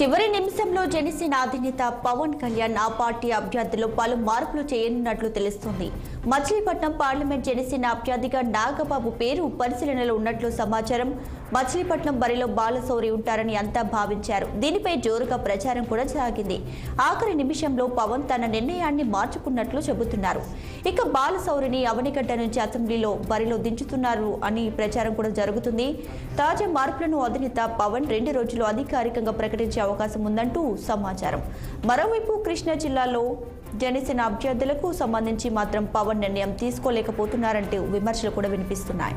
చివరి నిమిషంలో జనసేన అధినేత పవన్ కళ్యాణ్ ఆ పార్టీ అభ్యర్థులు పలు మార్పులు చేయనున్నట్లు తెలుస్తోంది. మచిలీపట్నం పార్లమెంట్ జనసేన అభ్యర్థిగా నాగబాబు పేరు పరిశీలనలో ఉన్నట్లు సమాచారం. మచిలీపట్నం బరిలో బాలశౌరి ఉంటారని అంతా భావించారు. దీనిపై జోరుగా ప్రచారం కూడా సాగింది. ఆఖరి నిమిషంలో పవన్ తన నిర్ణయాన్ని మార్చుకున్నట్లు చెబుతున్నారు. ఇక బాలశౌరిని అవనిగడ్డ నుంచి అసెంబ్లీలో బరిలో దించుతున్నారు అని ప్రచారం కూడా జరుగుతుంది. తాజా మార్పులను అధినేత పవన్ 2 రోజుల్లో అధికారికంగా ప్రకటించే అవకాశం ఉందంటూ సమాచారం. మరోవైపు కృష్ణా జిల్లాలో జనసేన అభ్యర్థులకు సంబంధించి మాత్రం పవన్ నిర్ణయం తీసుకోలేకపోతున్నారంటూ విమర్శలు కూడా వినిపిస్తున్నాయి.